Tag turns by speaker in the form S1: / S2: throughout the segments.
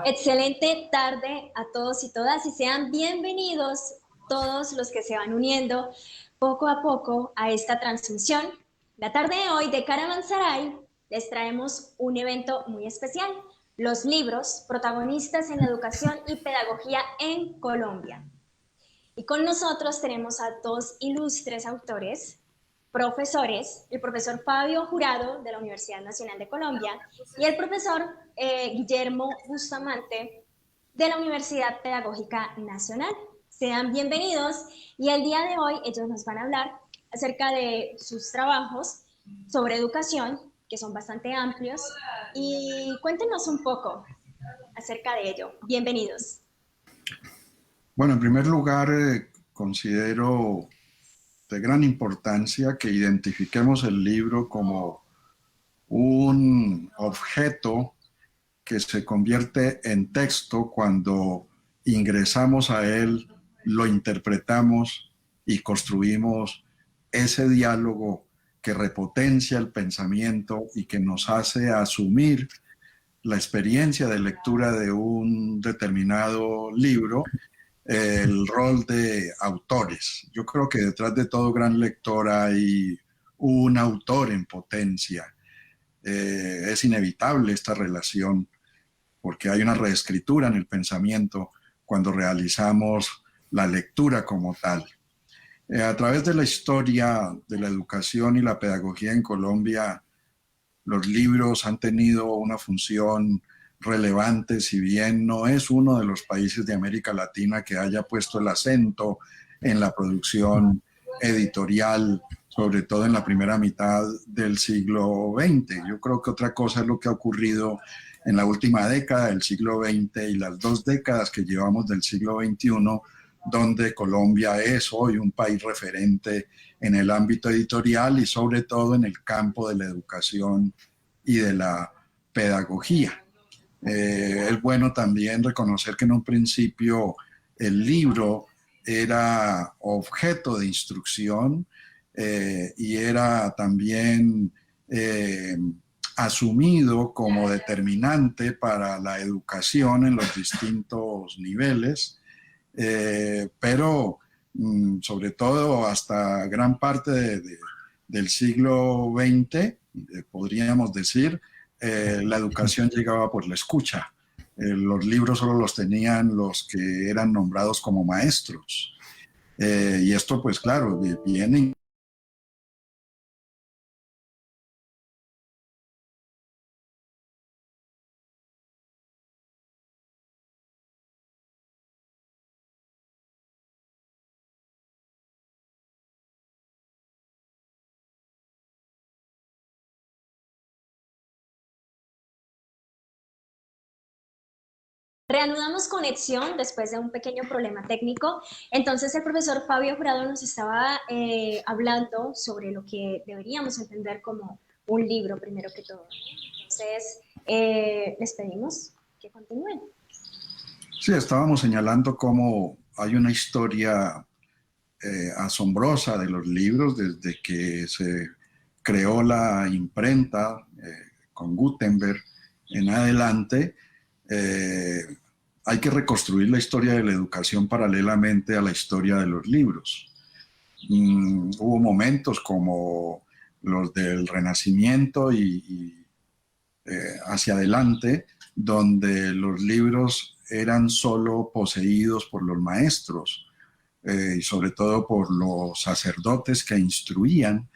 S1: Excelente tarde a todos y todas y sean bienvenidos todos los que se van uniendo poco a poco a esta transmisión. La tarde de hoy de Caravanserai les traemos un evento muy especial, los libros protagonistas en la educación y pedagogía en Colombia. Y con nosotros tenemos a dos ilustres autores, profesores, el profesor Fabio Jurado de la Universidad Nacional de Colombia y el profesor Guillermo Bustamante de la Universidad Pedagógica Nacional. Sean bienvenidos y el día de hoy ellos nos van a hablar acerca de sus trabajos sobre educación, que son bastante amplios, y cuéntenos un poco acerca de ello. Bienvenidos.
S2: Bueno, en primer lugar, considero de gran importancia que identifiquemos el libro como un objeto que se convierte en texto cuando ingresamos a él, lo interpretamos y construimos ese diálogo que repotencia el pensamiento y que nos hace asumir la experiencia de lectura de un determinado libro, el rol de autores. Yo creo que detrás de todo gran lector hay un autor en potencia. Es inevitable esta relación porque hay una reescritura en el pensamiento cuando realizamos la lectura como tal. A través de la historia de la educación y la pedagogía en Colombia, los libros han tenido una función relevante, si bien no es uno de los países de América Latina que haya puesto el acento en la producción editorial, sobre todo en la primera mitad del siglo XX. Yo creo que otra cosa es lo que ha ocurrido en la última década del siglo XX y las 2 décadas que llevamos del siglo XXI, donde Colombia es hoy un país referente en el ámbito editorial y sobre todo en el campo de la educación y de la pedagogía. Es bueno también reconocer que en un principio el libro era objeto de instrucción y era también asumido como determinante para la educación en los distintos niveles, pero sobre todo hasta gran parte del siglo XX, podríamos decir, la educación llegaba por la escucha. Los libros solo los tenían los que eran nombrados como maestros. Y esto, pues claro, viene
S1: Reanudamos conexión después de un pequeño problema técnico. Entonces el profesor Fabio Jurado nos estaba hablando sobre lo que deberíamos entender como un libro, primero que todo. Entonces les pedimos que continúen.
S2: Sí, estábamos señalando cómo hay una historia asombrosa de los libros desde que se creó la imprenta con Gutenberg en adelante. Hay que reconstruir la historia de la educación paralelamente a la historia de los libros. Hubo momentos como los del Renacimiento y hacia adelante, donde los libros eran solo poseídos por los maestros y sobre todo por los sacerdotes que instruían,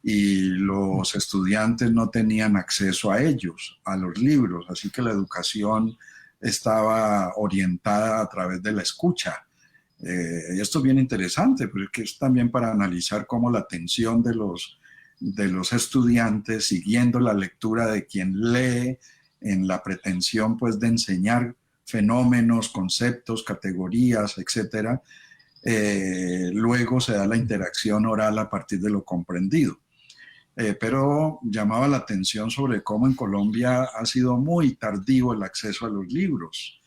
S2: y los estudiantes no tenían acceso a ellos, a los libros, así que la educación estaba orientada a través de la escucha. Y esto es bien interesante, porque es también para analizar cómo la atención de los estudiantes, siguiendo la lectura de quien lee, en la pretensión pues de enseñar fenómenos, conceptos, categorías, etcétera, luego se da la interacción oral a partir de lo comprendido. Pero llamaba la atención sobre cómo en Colombia ha sido muy tardío el acceso a los libros.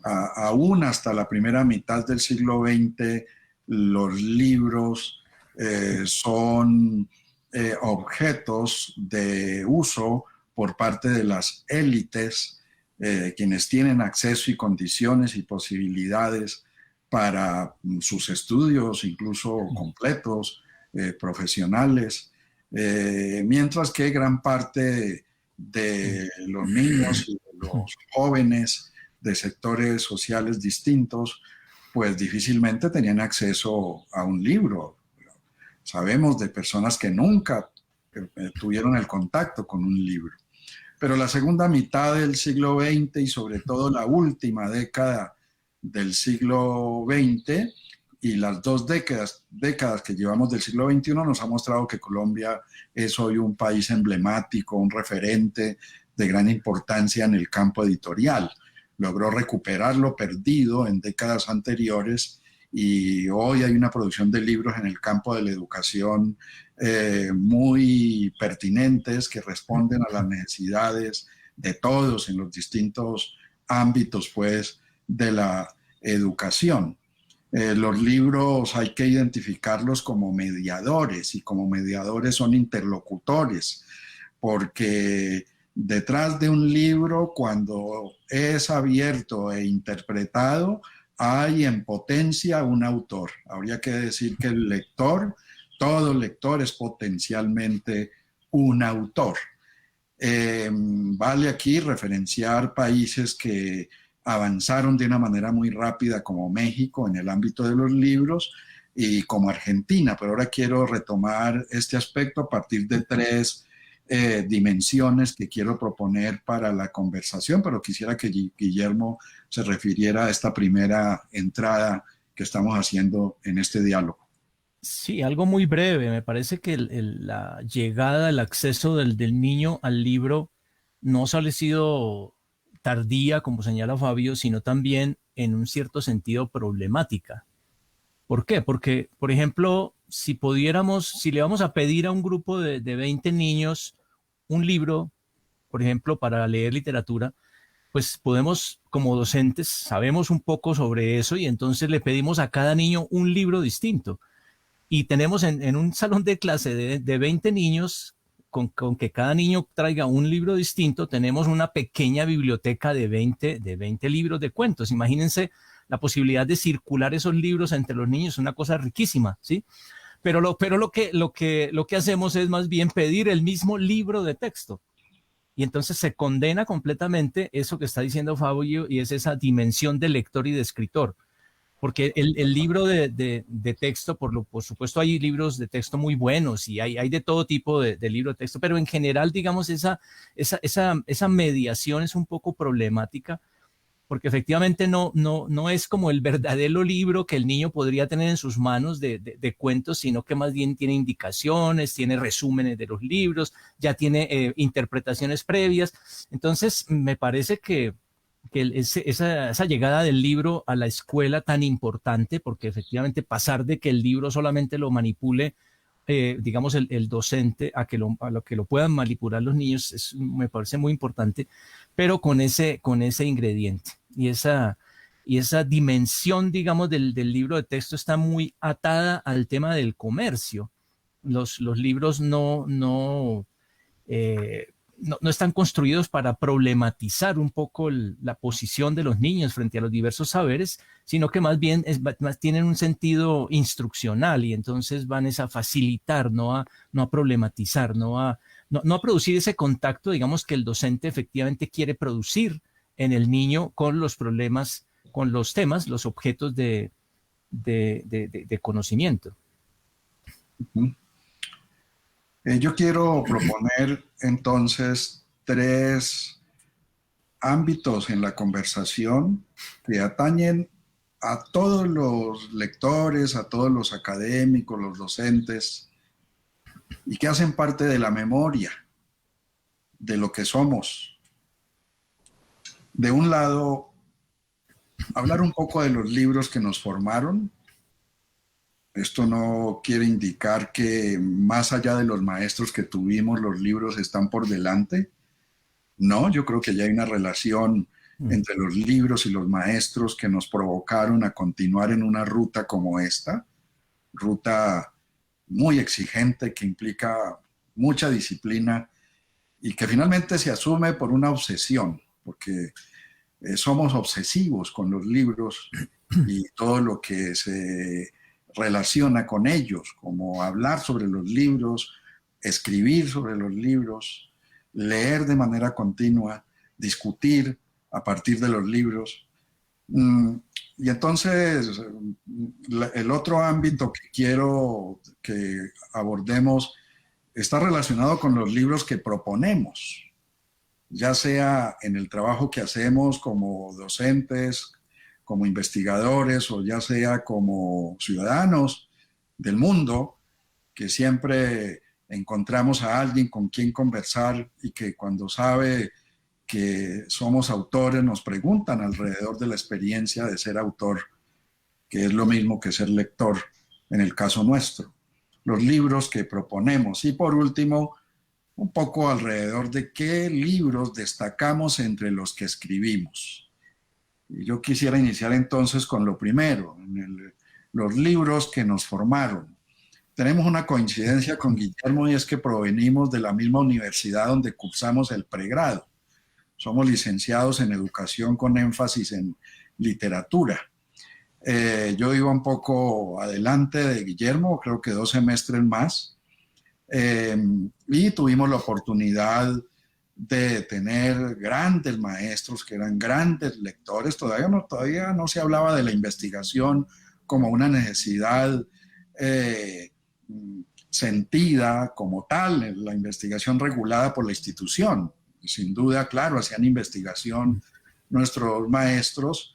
S2: Aún hasta la primera mitad del siglo XX, los libros son objetos de uso por parte de las élites, quienes tienen acceso y condiciones y posibilidades para sus estudios, incluso completos, profesionales, mientras que gran parte de los niños y de los jóvenes de sectores sociales distintos, pues difícilmente tenían acceso a un libro. Sabemos de personas que nunca tuvieron el contacto con un libro. Pero la segunda mitad del siglo XX y sobre todo la última década del siglo XX y las dos décadas que llevamos del siglo XXI nos ha mostrado que Colombia es hoy un país emblemático, un referente de gran importancia en el campo editorial. Logró recuperar lo perdido en décadas anteriores y hoy hay una producción de libros en el campo de la educación muy pertinentes que responden a las necesidades de todos en los distintos ámbitos, pues, de la educación. Los libros hay que identificarlos como mediadores y como mediadores son interlocutores, porque detrás de un libro, cuando es abierto e interpretado, hay en potencia un autor. Habría que decir que el lector, todo lector es potencialmente un autor. Vale aquí referenciar países que avanzaron de una manera muy rápida como México en el ámbito de los libros y como Argentina, pero ahora quiero retomar este aspecto a partir de tres dimensiones que quiero proponer para la conversación, pero quisiera que Guillermo se refiriera a esta primera entrada que estamos haciendo en este diálogo.
S3: Sí, algo muy breve. Me parece que la llegada, el acceso del niño al libro no solo ha sido tardía, como señala Fabio, sino también en un cierto sentido problemática. ¿Por qué? Porque, por ejemplo, si le vamos a pedir a un grupo de 20 niños un libro, por ejemplo, para leer literatura, pues podemos, como docentes, sabemos un poco sobre eso y entonces le pedimos a cada niño un libro distinto. Y tenemos en un salón de clase de 20 niños, con que cada niño traiga un libro distinto, tenemos una pequeña biblioteca de 20 libros de cuentos. Imagínense la posibilidad de circular esos libros entre los niños, es una cosa riquísima, ¿sí? Pero lo que hacemos es más bien pedir el mismo libro de texto. Y entonces se condena completamente eso que está diciendo Fabio y es esa dimensión de lector y de escritor. Porque el libro de texto, por supuesto hay libros de texto muy buenos y hay de todo tipo de libro de texto, pero en general, digamos, esa mediación es un poco problemática porque efectivamente no es como el verdadero libro que el niño podría tener en sus manos de cuentos, sino que más bien tiene indicaciones, tiene resúmenes de los libros, ya tiene interpretaciones previas. Entonces, me parece que esa llegada del libro a la escuela tan importante, porque efectivamente pasar de que el libro solamente lo manipule, digamos, el docente a lo que lo puedan manipular los niños, me parece muy importante, pero con ese ingrediente y esa dimensión, digamos, del libro de texto está muy atada al tema del comercio. Los libros no están construidos para problematizar un poco la posición de los niños frente a los diversos saberes, sino que más bien tienen un sentido instruccional y entonces van a facilitar, no a problematizar, no a producir ese contacto, digamos, que el docente efectivamente quiere producir en el niño con los problemas, con los temas, los objetos de conocimiento.
S2: Uh-huh. Yo quiero proponer entonces tres ámbitos en la conversación que atañen a todos los lectores, a todos los académicos, los docentes, y que hacen parte de la memoria de lo que somos. De un lado, hablar un poco de los libros que nos formaron. Esto no quiere indicar que más allá de los maestros que tuvimos, los libros están por delante. No, yo creo que ya hay una relación entre los libros y los maestros que nos provocaron a continuar en una ruta como esta, ruta muy exigente que implica mucha disciplina y que finalmente se asume por una obsesión, porque somos obsesivos con los libros y todo lo que se relaciona con ellos, como hablar sobre los libros, escribir sobre los libros, leer de manera continua, discutir a partir de los libros. Y entonces, el otro ámbito que quiero que abordemos está relacionado con los libros que proponemos, ya sea en el trabajo que hacemos como docentes, como investigadores, o ya sea como ciudadanos del mundo, que siempre encontramos a alguien con quien conversar y que cuando sabe que somos autores nos preguntan alrededor de la experiencia de ser autor, que es lo mismo que ser lector en el caso nuestro. Los libros que proponemos. Y por último, un poco alrededor de qué libros destacamos entre los que escribimos. Y yo quisiera iniciar entonces con lo primero, los libros que nos formaron. Tenemos una coincidencia con Guillermo y es que provenimos de la misma universidad donde cursamos el pregrado. Somos licenciados en educación con énfasis en literatura. Yo iba un poco adelante de Guillermo, creo que 2 semestres más, y tuvimos la oportunidad de tener grandes maestros que eran grandes lectores. Todavía no se hablaba de la investigación como una necesidad sentida como tal, la investigación regulada por la institución. Sin duda, claro, hacían investigación nuestros maestros,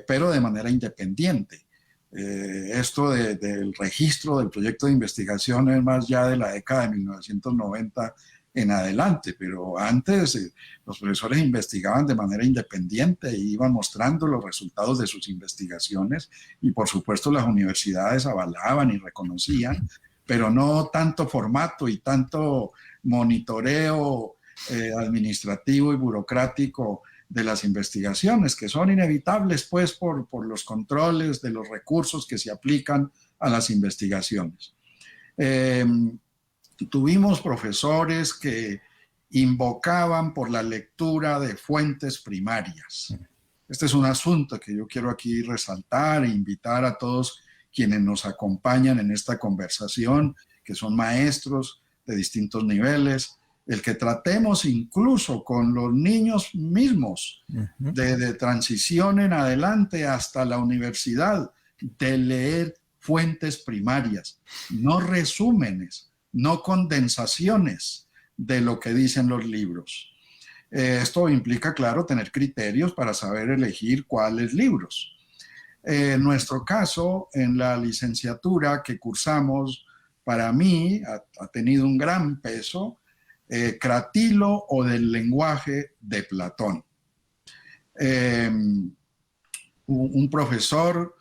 S2: pero de manera independiente. Esto del registro del proyecto de investigación es más ya de la década de 1990 en adelante, pero antes los profesores investigaban de manera independiente e iban mostrando los resultados de sus investigaciones y por supuesto las universidades avalaban y reconocían, pero no tanto formato y tanto monitoreo administrativo y burocrático de las investigaciones, que son inevitables pues por los controles de los recursos que se aplican a las investigaciones. Tuvimos profesores que invocaban por la lectura de fuentes primarias. Este es un asunto que yo quiero aquí resaltar e invitar a todos quienes nos acompañan en esta conversación, que son maestros de distintos niveles, el que tratemos incluso con los niños mismos de transición en adelante hasta la universidad, de leer fuentes primarias, no resúmenes, no condensaciones de lo que dicen los libros. Esto implica, claro, tener criterios para saber elegir cuáles libros. En nuestro caso, en la licenciatura que cursamos, para mí ha tenido un gran peso Cratilo o del lenguaje de Platón. Un profesor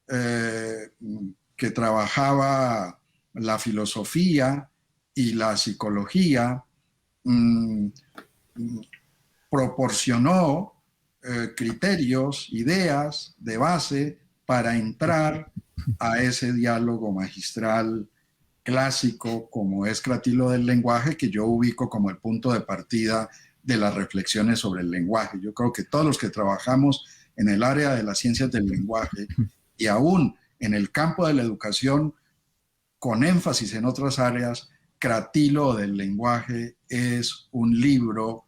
S2: que trabajaba la filosofía y la psicología proporcionó criterios, ideas de base para entrar a ese diálogo magistral clásico como es Cratilo del lenguaje, que yo ubico como el punto de partida de las reflexiones sobre el lenguaje. Yo creo que todos los que trabajamos en el área de las ciencias del lenguaje y aún en el campo de la educación con énfasis en otras áreas, Cratilo del lenguaje es un libro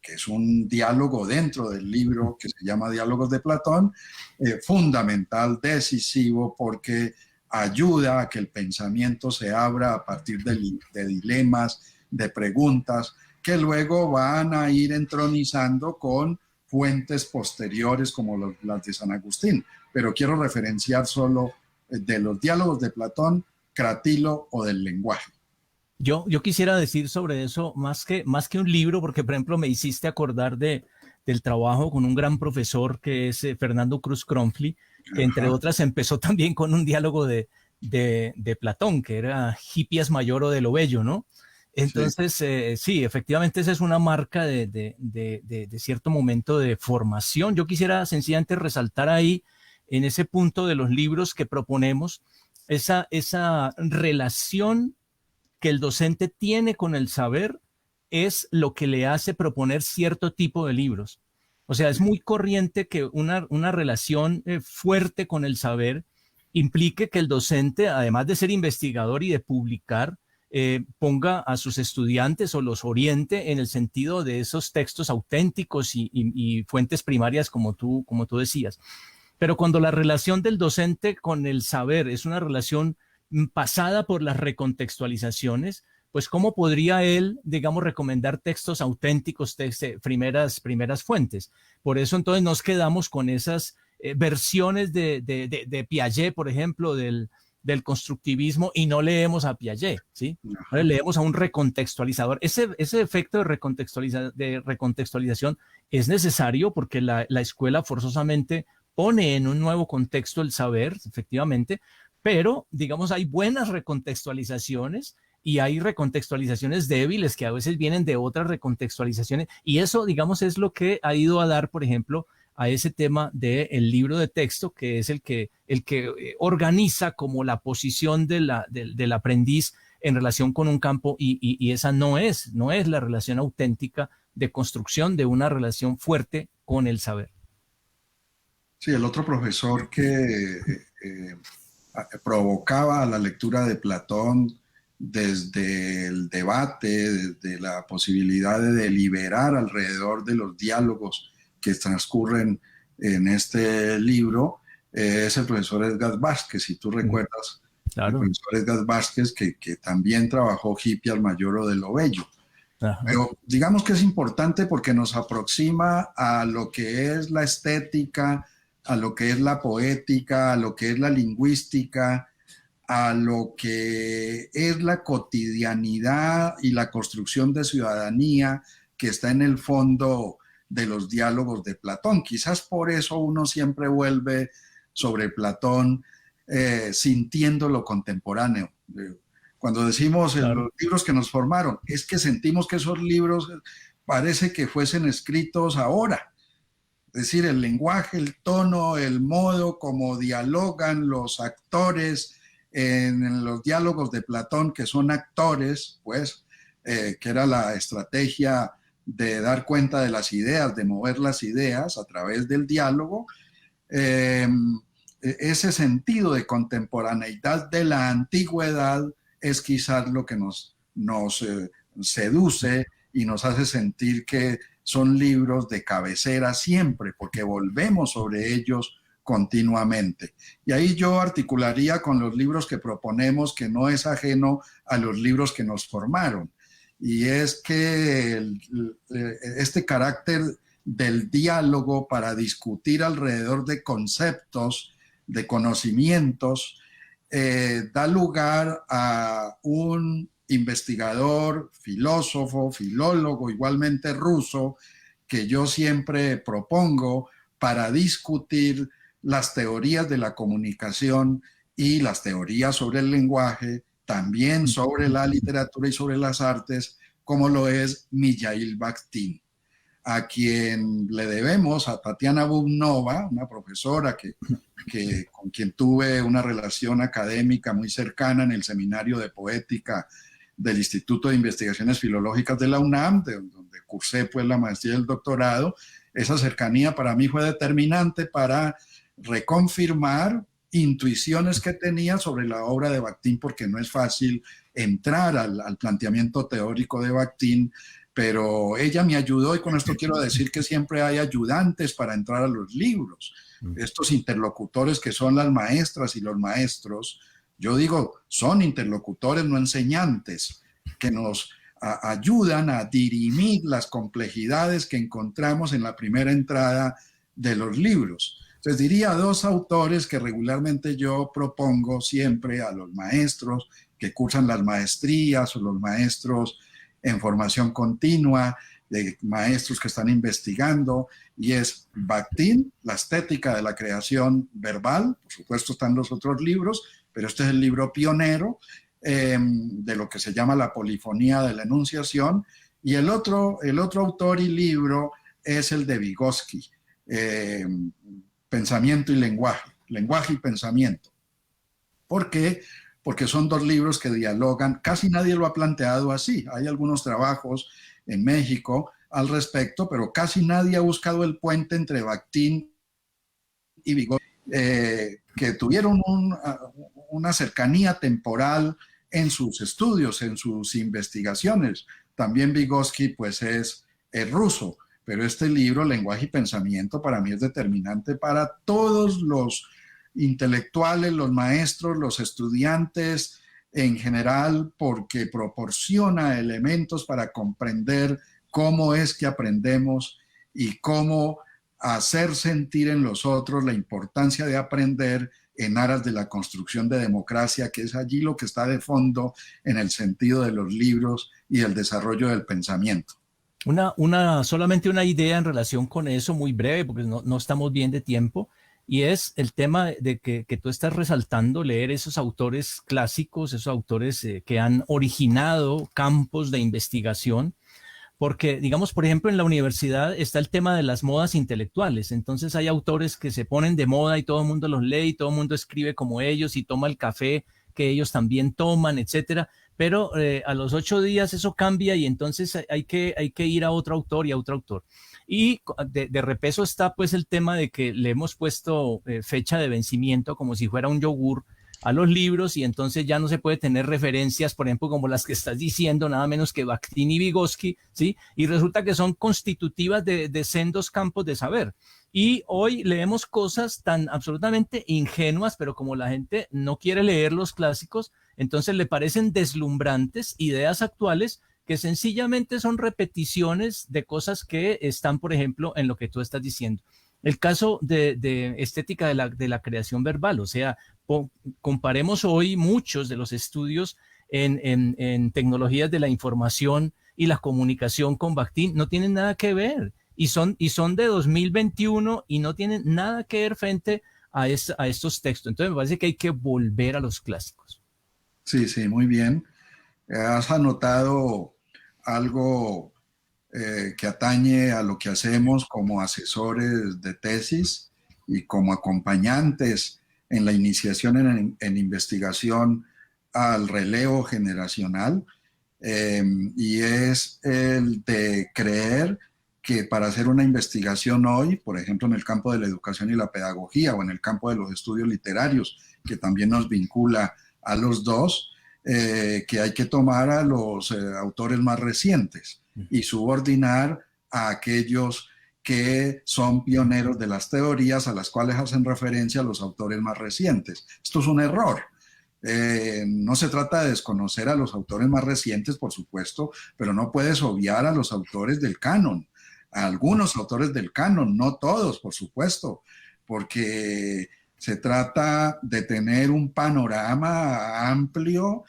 S2: que es un diálogo dentro del libro que se llama Diálogos de Platón, fundamental, decisivo, porque ayuda a que el pensamiento se abra a partir de dilemas, de preguntas, que luego van a ir entronizando con fuentes posteriores como las de San Agustín. Pero quiero referenciar solo de los diálogos de Platón, Cratilo o del lenguaje.
S3: Yo quisiera decir sobre eso más que un libro, porque por ejemplo me hiciste acordar del trabajo con un gran profesor que es Fernando Cruz Cronfli, que entre otras empezó también con un diálogo de Platón, que era Hipias Mayor o de lo Bello, ¿no? Entonces, sí, efectivamente esa es una marca de cierto momento de formación. Yo quisiera sencillamente resaltar ahí, en ese punto de los libros que proponemos, esa relación que el docente tiene con el saber es lo que le hace proponer cierto tipo de libros. O sea, es muy corriente que una relación fuerte con el saber implique que el docente, además de ser investigador y de publicar, ponga a sus estudiantes o los oriente en el sentido de esos textos auténticos y fuentes primarias, como tú decías. Pero cuando la relación del docente con el saber es una relación pasada por las recontextualizaciones, pues cómo podría él, digamos, recomendar textos auténticos, primeras fuentes. Por eso entonces nos quedamos con esas versiones de Piaget, por ejemplo, del constructivismo, y no leemos a Piaget, ¿sí? Ahora leemos a un recontextualizador. Ese efecto de recontextualización es necesario porque la escuela forzosamente pone en un nuevo contexto el saber, efectivamente, pero, digamos, hay buenas recontextualizaciones y hay recontextualizaciones débiles que a veces vienen de otras recontextualizaciones, y eso, digamos, es lo que ha ido a dar, por ejemplo, a ese tema del libro de texto, que es el que organiza como la posición del aprendiz en relación con un campo, y esa no es la relación auténtica de construcción de una relación fuerte con el saber.
S2: Sí, el otro profesor que provocaba la lectura de Platón desde el debate, desde la posibilidad de deliberar alrededor de los diálogos que transcurren en este libro, es el profesor Edgar Vázquez. Si tú recuerdas, claro, el profesor Edgar Vázquez, que también trabajó Hippie al Mayoro de lo Bello. Ajá. Pero digamos que es importante porque nos aproxima a lo que es la estética, a lo que es la poética, a lo que es la lingüística, a lo que es la cotidianidad y la construcción de ciudadanía que está en el fondo de los diálogos de Platón. Quizás por eso uno siempre vuelve sobre Platón sintiendo lo contemporáneo. Cuando decimos claro, los libros que nos formaron, es que sentimos que esos libros parece que fuesen escritos ahora. Es decir, el lenguaje, el tono, el modo como dialogan los actores en los diálogos de Platón, que son actores, pues, que era la estrategia de dar cuenta de las ideas, de mover las ideas a través del diálogo. Ese sentido de contemporaneidad de la antigüedad es quizás lo que nos seduce y nos hace sentir que son libros de cabecera siempre, porque volvemos sobre ellos continuamente. Y ahí yo articularía con los libros que proponemos, que no es ajeno a los libros que nos formaron. Y es que este carácter del diálogo para discutir alrededor de conceptos, de conocimientos, da lugar a un investigador, filósofo, filólogo, igualmente ruso, que yo siempre propongo para discutir las teorías de la comunicación y las teorías sobre el lenguaje, también sobre la literatura y sobre las artes, como lo es Mijaíl Bakhtin, a quien le debemos, a Tatiana Bubnova, una profesora con quien tuve una relación académica muy cercana en el Seminario de Poética del Instituto de Investigaciones Filológicas de la UNAM, donde cursé pues la maestría y el doctorado. Esa cercanía para mí fue determinante para reconfirmar intuiciones que tenía sobre la obra de Bakhtin, porque no es fácil entrar al planteamiento teórico de Bakhtin, pero ella me ayudó, y con esto quiero decir que siempre hay ayudantes para entrar a los libros. Estos interlocutores que son las maestras y los maestros, yo digo, son interlocutores, no enseñantes, que nos ayudan a dirimir las complejidades que encontramos en la primera entrada de los libros. Entonces diría dos autores que regularmente yo propongo siempre a los maestros que cursan las maestrías o los maestros en formación continua, de maestros que están investigando, y es Bakhtin, la estética de la creación verbal. Por supuesto están los otros libros, pero este es el libro pionero de lo que se llama la polifonía de la enunciación, y el otro autor y libro es el de Vygotsky, Pensamiento y lenguaje, lenguaje y pensamiento. ¿Por qué? porque son dos libros que dialogan. Casi nadie lo ha planteado así. Hay algunos trabajos en México al respecto, pero casi nadie ha buscado el puente entre Bakhtin y Vygotsky, que tuvieron una cercanía temporal en sus estudios, en sus investigaciones. También Vygotsky pues es ruso, pero este libro, Lenguaje y Pensamiento, para mí es determinante para todos los intelectuales, los maestros, los estudiantes en general, porque proporciona elementos para comprender cómo es que aprendemos y cómo hacer sentir en los otros la importancia de aprender en aras de la construcción de democracia, que es allí lo que está de fondo en el sentido de los libros y el desarrollo del pensamiento.
S3: Solamente una idea en relación con eso, muy breve, porque no estamos bien de tiempo, y es el tema de que tú estás resaltando, leer esos autores clásicos, esos autores que han originado campos de investigación, porque, digamos, por ejemplo, en la universidad está el tema de las modas intelectuales. Entonces hay autores que se ponen de moda y todo el mundo los lee y todo el mundo escribe como ellos y toma el café que ellos también toman, etcétera. Pero a los 8 días eso cambia y entonces hay que ir a otro autor y a otro autor. Y de repeso está pues el tema de que le hemos puesto fecha de vencimiento como si fuera un yogur a los libros y entonces ya no se puede tener referencias, por ejemplo, como las que estás diciendo, nada menos que Bakhtin y Vygotsky, ¿sí? Y resulta que son constitutivas de sendos campos de saber. Y hoy leemos cosas tan absolutamente ingenuas, pero como la gente no quiere leer los clásicos, entonces le parecen deslumbrantes ideas actuales que sencillamente son repeticiones de cosas que están, por ejemplo, en lo que tú estás diciendo. El caso de estética de la creación verbal, o sea, comparemos hoy muchos de los estudios en tecnologías de la información y la comunicación con Bakhtin, no tienen nada que ver y son de 2021 y no tienen nada que ver frente a estos textos. Entonces me parece que hay que volver a los clásicos.
S2: Sí, sí, muy bien. Has anotado algo que atañe a lo que hacemos como asesores de tesis y como acompañantes en la iniciación en investigación al relevo generacional, y es el de creer que para hacer una investigación hoy, por ejemplo en el campo de la educación y la pedagogía o en el campo de los estudios literarios, que también nos vincula a los dos, que hay que tomar a los autores más recientes y subordinar a aquellos que son pioneros de las teorías a las cuales hacen referencia a los autores más recientes. Esto es un error. No se trata de desconocer a los autores más recientes, por supuesto, pero no puedes obviar a los autores del canon, a algunos autores del canon, no todos, por supuesto, porque se trata de tener un panorama amplio,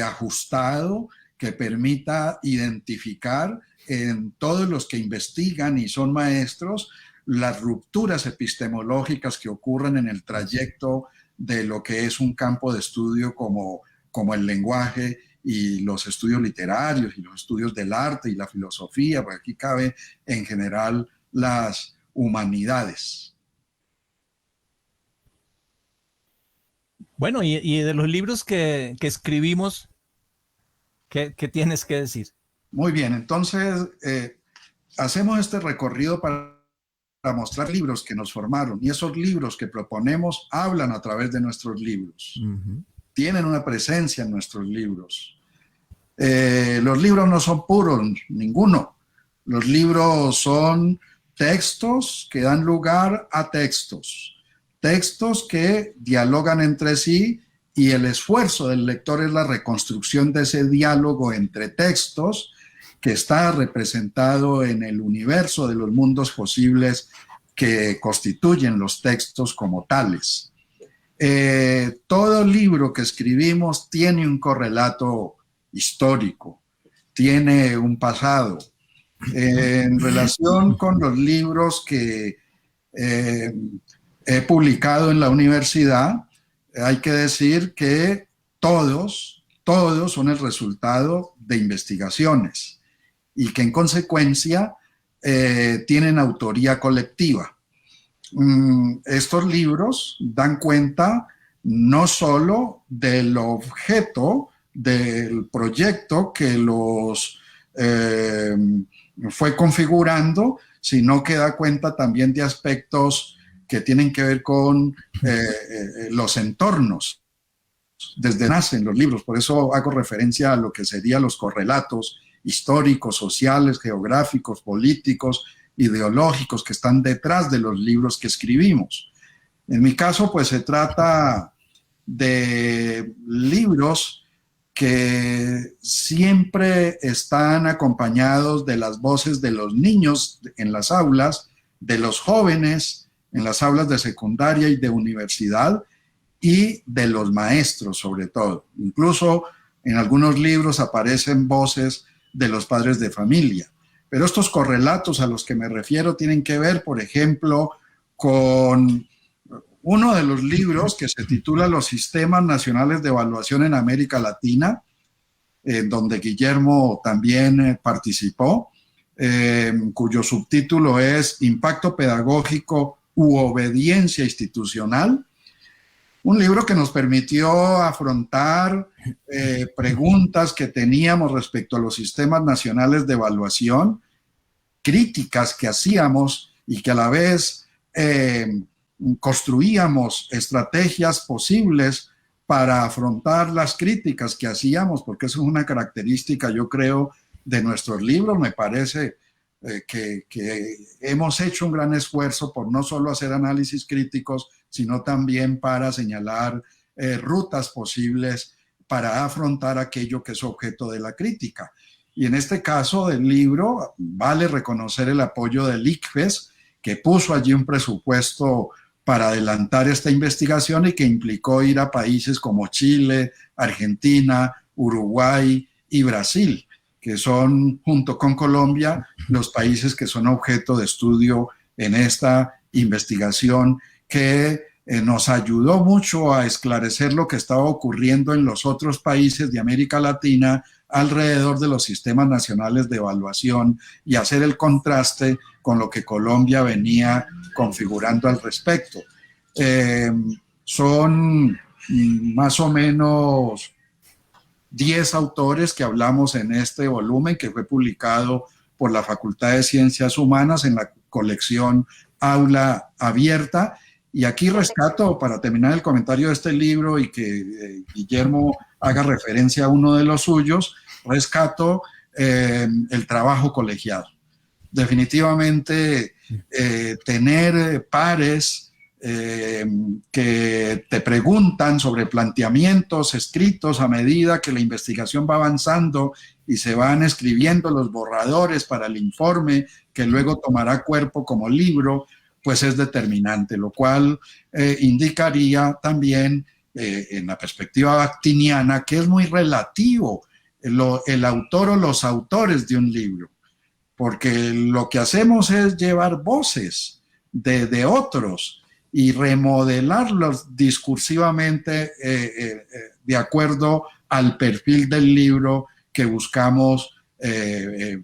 S2: ajustado, que permita identificar en todos los que investigan y son maestros las rupturas epistemológicas que ocurren en el trayecto de lo que es un campo de estudio como el lenguaje y los estudios literarios y los estudios del arte y la filosofía, porque aquí cabe en general las humanidades.
S3: Bueno, y de los libros que escribimos, ¿qué tienes que decir?
S2: Muy bien, entonces hacemos este recorrido para mostrar libros que nos formaron y esos libros que proponemos hablan a través de nuestros libros. Tienen una presencia en nuestros libros. Los libros no son puros, ninguno. Los libros son textos que dan lugar a textos. Textos que dialogan entre sí y el esfuerzo del lector es la reconstrucción de ese diálogo entre textos que está representado en el universo de los mundos posibles que constituyen los textos como tales. Todo libro que escribimos tiene un correlato histórico, tiene un pasado. En relación con los libros que he publicado en la universidad, hay que decir que todos son el resultado de investigaciones y que en consecuencia tienen autoría colectiva. Estos libros dan cuenta no solo del objeto del proyecto que los fue configurando, sino que da cuenta también de aspectos que tienen que ver con los entornos. Desde nacen los libros, por eso hago referencia a lo que serían los correlatos históricos, sociales, geográficos, políticos, ideológicos que están detrás de los libros que escribimos. En mi caso, pues se trata de libros que siempre están acompañados de las voces de los niños en las aulas, de los jóvenes en las aulas de secundaria y de universidad, y de los maestros sobre todo. Incluso en algunos libros aparecen voces de los padres de familia. Pero estos correlatos a los que me refiero tienen que ver, por ejemplo, con uno de los libros que se titula Los Sistemas Nacionales de Evaluación en América Latina, donde Guillermo también participó, cuyo subtítulo es Impacto Pedagógico u Obediencia Institucional. Un libro que nos permitió afrontar preguntas que teníamos respecto a los sistemas nacionales de evaluación, críticas que hacíamos y que a la vez construíamos estrategias posibles para afrontar las críticas que hacíamos, porque eso es una característica, yo creo, de nuestros libros. Me parece que hemos hecho un gran esfuerzo por no solo hacer análisis críticos, sino también para señalar rutas posibles para afrontar aquello que es objeto de la crítica. Y en este caso del libro, vale reconocer el apoyo del ICFES, que puso allí un presupuesto para adelantar esta investigación y que implicó ir a países como Chile, Argentina, Uruguay y Brasil, que son, junto con Colombia, los países que son objeto de estudio en esta investigación, que nos ayudó mucho a esclarecer lo que estaba ocurriendo en los otros países de América Latina alrededor de los sistemas nacionales de evaluación y hacer el contraste con lo que Colombia venía configurando al respecto. Son más o menos 10 autores que hablamos en este volumen, que fue publicado por la Facultad de Ciencias Humanas en la colección Aula Abierta. Y aquí rescato, para terminar el comentario de este libro y que Guillermo haga referencia a uno de los suyos, rescato el trabajo colegiado. Definitivamente tener pares que te preguntan sobre planteamientos escritos a medida que la investigación va avanzando y se van escribiendo los borradores para el informe que luego tomará cuerpo como libro, pues es determinante, lo cual indicaría también en la perspectiva bakhtiniana que es muy relativo el autor o los autores de un libro, porque lo que hacemos es llevar voces de otros y remodelarlos discursivamente de acuerdo al perfil del libro que buscamos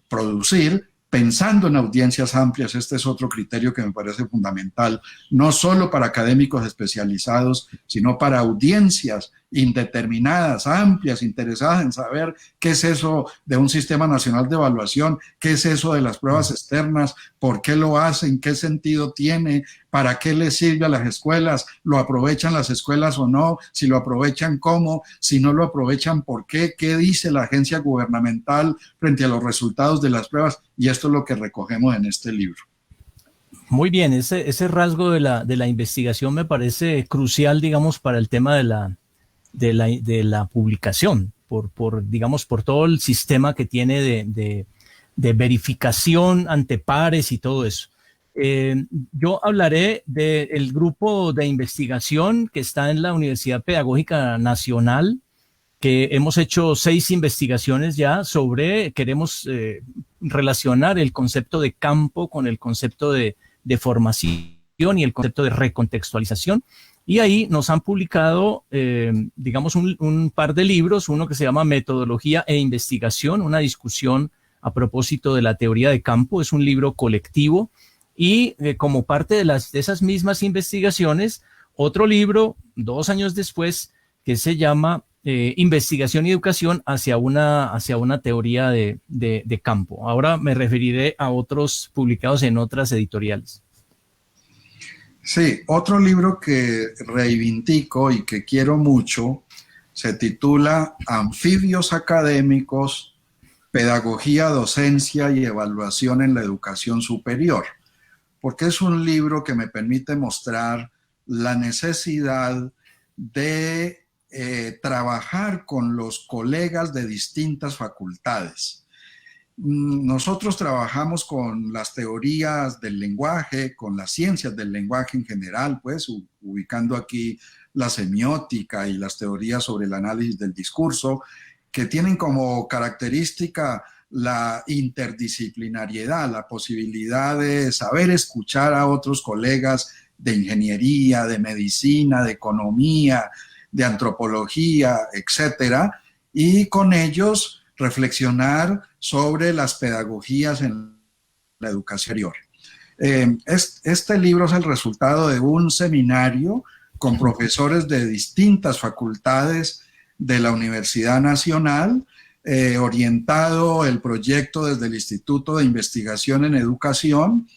S2: producir, pensando en audiencias amplias. Este es otro criterio que me parece fundamental, no solo para académicos especializados, sino para audiencias indeterminadas, amplias, interesadas en saber qué es eso de un sistema nacional de evaluación, qué es eso de las pruebas externas, por qué lo hacen, qué sentido tiene, para qué les sirve a las escuelas, lo aprovechan las escuelas o no, si lo aprovechan cómo, si no lo aprovechan por qué dice la agencia gubernamental frente a los resultados de las pruebas, y esto es lo que recogemos en este libro.
S3: Muy bien, ese rasgo de la investigación me parece crucial, digamos, para el tema de la publicación, digamos, por todo el sistema que tiene de verificación ante pares y todo eso. Yo hablaré del grupo de investigación que está en la Universidad Pedagógica Nacional, que hemos hecho 6 investigaciones ya queremos relacionar el concepto de campo con el concepto de formación y el concepto de recontextualización. Y ahí nos han publicado, digamos, un par de libros, uno que se llama Metodología e Investigación, una discusión a propósito de la teoría de campo. Es un libro colectivo y como parte de esas mismas investigaciones, otro libro 2 años después, que se llama Investigación y Educación hacia una teoría de campo. Ahora me referiré a otros publicados en otras editoriales.
S2: Sí, otro libro que reivindico y que quiero mucho se titula Anfibios académicos, pedagogía, docencia y evaluación en la educación superior, porque es un libro que me permite mostrar la necesidad de trabajar con los colegas de distintas facultades. Nosotros trabajamos con las teorías del lenguaje, con las ciencias del lenguaje en general, pues ubicando aquí la semiótica y las teorías sobre el análisis del discurso, que tienen como característica la interdisciplinariedad, la posibilidad de saber escuchar a otros colegas de ingeniería, de medicina, de economía, de antropología, etcétera, y con ellos reflexionar sobre las pedagogías en la educación superior. Este libro es el resultado de un seminario con profesores de distintas facultades de la Universidad Nacional, orientado el proyecto desde el Instituto de Investigación en Educación,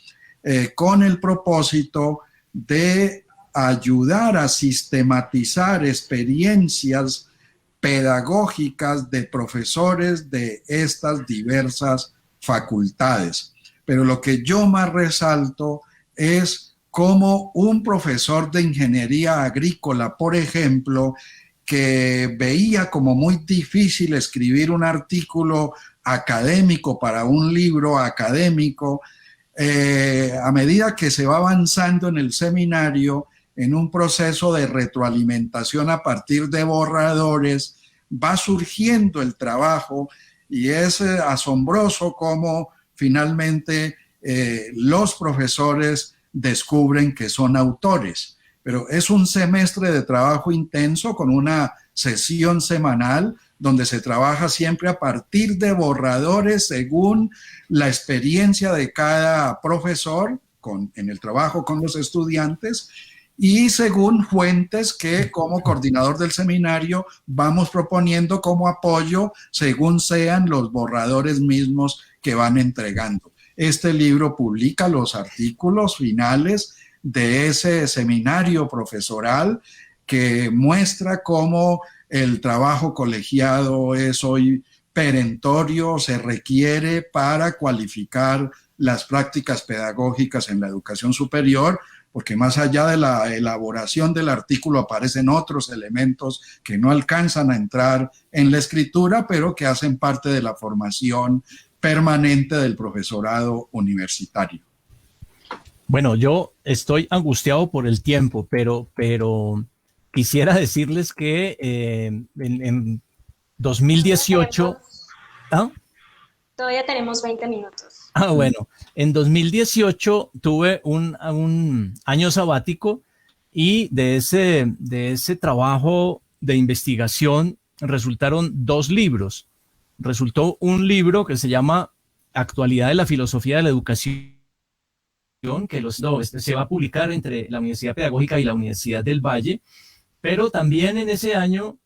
S2: con el propósito de ayudar a sistematizar experiencias pedagógicas de profesores de estas diversas facultades. Pero lo que yo más resalto es cómo un profesor de ingeniería agrícola, por ejemplo, que veía como muy difícil escribir un artículo académico para un libro académico, a medida que se va avanzando en el seminario, en un proceso de retroalimentación a partir de borradores, va surgiendo el trabajo y es asombroso cómo finalmente los profesores descubren que son autores. Pero es un semestre de trabajo intenso con una sesión semanal donde se trabaja siempre a partir de borradores según la experiencia de cada profesor en el trabajo con los estudiantes, y según fuentes que como coordinador del seminario vamos proponiendo como apoyo según sean los borradores mismos que van entregando. Este libro publica los artículos finales de ese seminario profesoral que muestra cómo el trabajo colegiado es hoy perentorio, se requiere para cualificar las prácticas pedagógicas en la educación superior, porque más allá de la elaboración del artículo aparecen otros elementos que no alcanzan a entrar en la escritura, pero que hacen parte de la formación permanente del profesorado universitario.
S3: Bueno, yo estoy angustiado por el tiempo, pero quisiera decirles que en 2018... ¿Ah?
S1: Todavía tenemos 20 minutos.
S3: Bueno, en 2018 tuve un año sabático y de ese trabajo de investigación resultaron 2 libros. Resultó un libro que se llama Actualidad de la Filosofía de la Educación, que se va a publicar entre la Universidad Pedagógica y la Universidad del Valle, pero también en ese año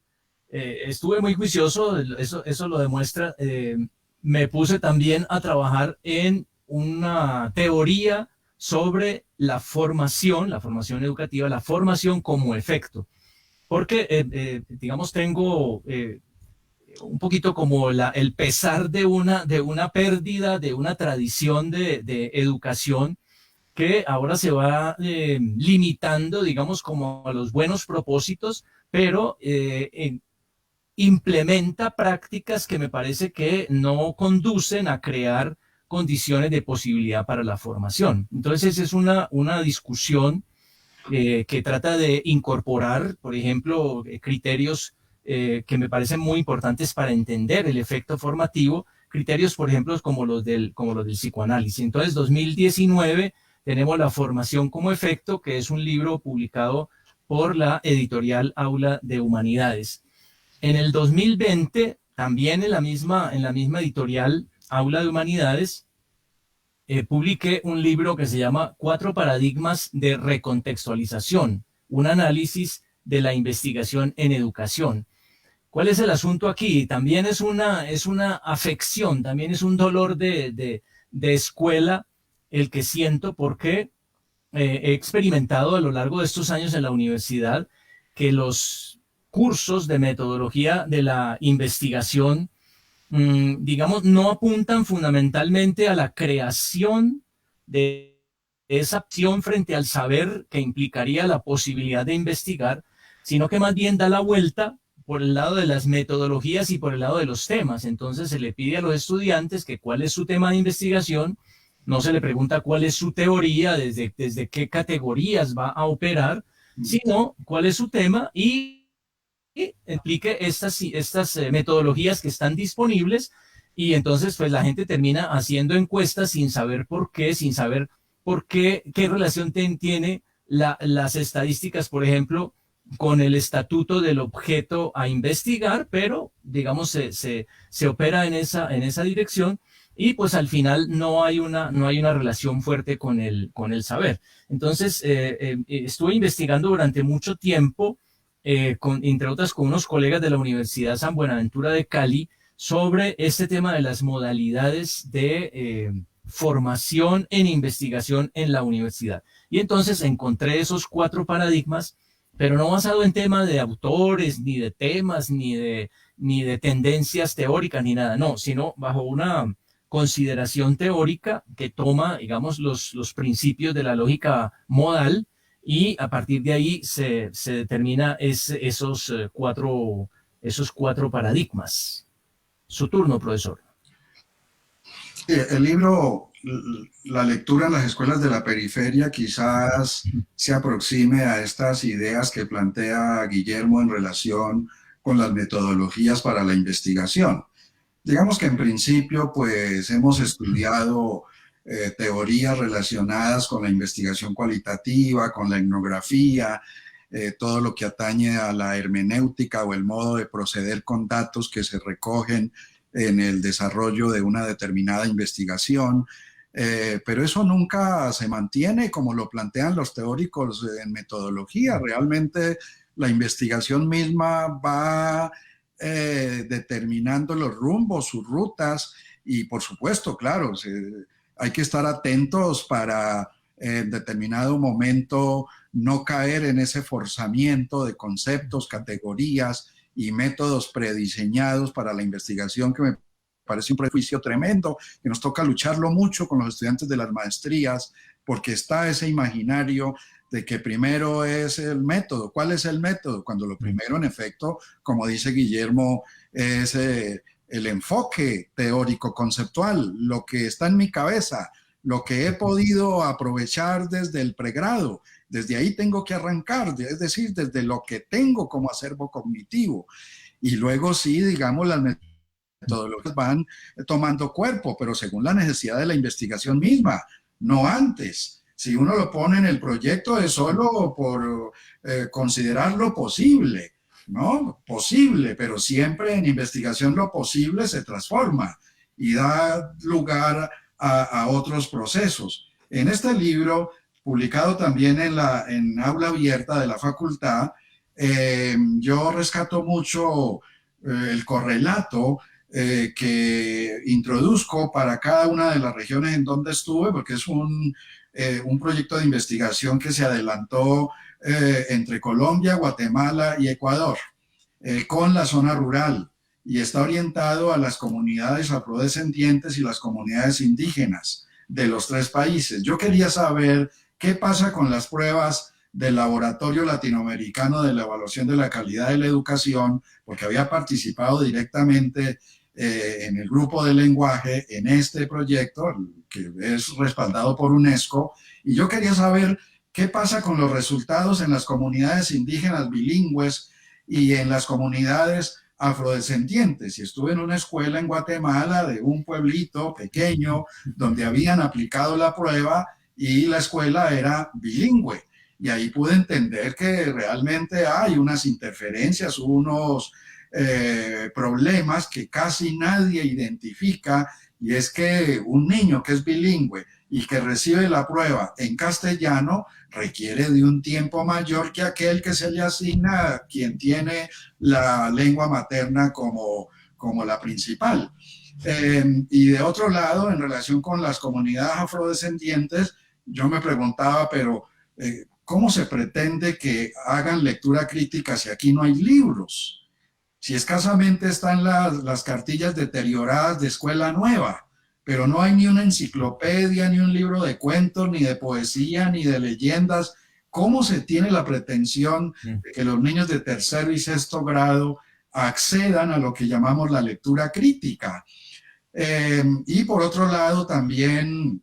S3: estuve muy juicioso, eso lo demuestra. Me puse también a trabajar en una teoría sobre la formación educativa, la formación como efecto, porque digamos tengo un poquito como el pesar de una pérdida de una tradición de educación que ahora se va limitando, digamos, como a los buenos propósitos, pero implementa prácticas que me parece que no conducen a crear condiciones de posibilidad para la formación. Entonces es una discusión que trata de incorporar, por ejemplo, criterios que me parecen muy importantes para entender el efecto formativo, criterios, por ejemplo, como los del psicoanálisis. Entonces, 2019 tenemos La formación como efecto, que es un libro publicado por la editorial Aula de Humanidades. En el 2020, también en la misma editorial Aula de Humanidades, publiqué un libro que se llama 4 paradigmas de recontextualización, un análisis de la investigación en educación. ¿Cuál es el asunto aquí? También es una afección, también es un dolor de escuela el que siento, porque he experimentado a lo largo de estos años en la universidad que los cursos de metodología de la investigación, digamos, no apuntan fundamentalmente a la creación de esa acción frente al saber que implicaría la posibilidad de investigar, sino que más bien da la vuelta por el lado de las metodologías y por el lado de los temas. Entonces se le pide a los estudiantes que cuál es su tema de investigación, no se le pregunta cuál es su teoría, desde qué categorías va a operar, sino cuál es su tema y implique estas metodologías que están disponibles, y entonces pues la gente termina haciendo encuestas sin saber por qué, qué relación tiene las estadísticas, por ejemplo, con el estatuto del objeto a investigar, pero digamos se opera en esa dirección, y pues al final no hay una relación fuerte con el saber. Entonces estuve investigando durante mucho tiempo, entre otras con unos colegas de la Universidad San Buenaventura de Cali, sobre este tema de las modalidades de formación en investigación en la universidad. Y entonces encontré esos 4 paradigmas, pero no basado en temas de autores, ni de temas, ni de tendencias teóricas, ni nada, no, sino bajo una consideración teórica que toma, digamos, los principios de la lógica modal, y a partir de ahí se determina esos cuatro paradigmas. Su turno, profesor.
S2: El libro, la lectura en las escuelas de la periferia, quizás se aproxime a estas ideas que plantea Guillermo en relación con las metodologías para la investigación. Digamos que en principio pues hemos estudiado teorías relacionadas con la investigación cualitativa, con la etnografía, todo lo que atañe a la hermenéutica o el modo de proceder con datos que se recogen en el desarrollo de una determinada investigación, pero eso nunca se mantiene como lo plantean los teóricos en metodología. Realmente la investigación misma va determinando los rumbos, sus rutas, y por supuesto, claro, hay que estar atentos para en determinado momento no caer en ese forzamiento de conceptos, categorías y métodos prediseñados para la investigación, que me parece un prejuicio tremendo, que nos toca lucharlo mucho con los estudiantes de las maestrías, porque está ese imaginario de que primero es el método. ¿Cuál es el método? Cuando lo primero, en efecto, como dice Guillermo, es el enfoque teórico conceptual, lo que está en mi cabeza, lo que he podido aprovechar desde el pregrado. Desde ahí tengo que arrancar, es decir, desde lo que tengo como acervo cognitivo. Y luego sí, digamos, las metodologías van tomando cuerpo, pero según la necesidad de la investigación misma, no antes. Si uno lo pone en el proyecto es solo por considerarlo posible, ¿no? Posible, pero siempre en investigación lo posible se transforma y da lugar a otros procesos. En este libro, publicado también en Aula Abierta de la facultad, yo rescato mucho el correlato que introduzco para cada una de las regiones en donde estuve, porque es un proyecto de investigación que se adelantó entre Colombia, Guatemala y Ecuador, con la zona rural, y está orientado a las comunidades afrodescendientes y las comunidades indígenas de los 3 países. Yo quería saber qué pasa con las pruebas del Laboratorio Latinoamericano de la Evaluación de la Calidad de la Educación, porque había participado directamente en el grupo de lenguaje en este proyecto, que es respaldado por UNESCO, y yo quería saber qué pasa con los resultados en las comunidades indígenas bilingües y en las comunidades afrodescendientes. Y estuve en una escuela en Guatemala de un pueblito pequeño donde habían aplicado la prueba y la escuela era bilingüe. Y ahí pude entender que realmente hay unas interferencias, unos problemas que casi nadie identifica, y es que un niño que es bilingüe y que recibe la prueba en castellano requiere de un tiempo mayor que aquel que se le asigna a quien tiene la lengua materna como la principal. Y de otro lado, en relación con las comunidades afrodescendientes, yo me preguntaba, pero ¿cómo se pretende que hagan lectura crítica si aquí no hay libros? Si escasamente están las cartillas deterioradas de Escuela Nueva, pero no hay ni una enciclopedia, ni un libro de cuentos, ni de poesía, ni de leyendas. ¿Cómo se tiene la pretensión de que los niños de tercero y sexto grado accedan a lo que llamamos la lectura crítica? Y por otro lado, también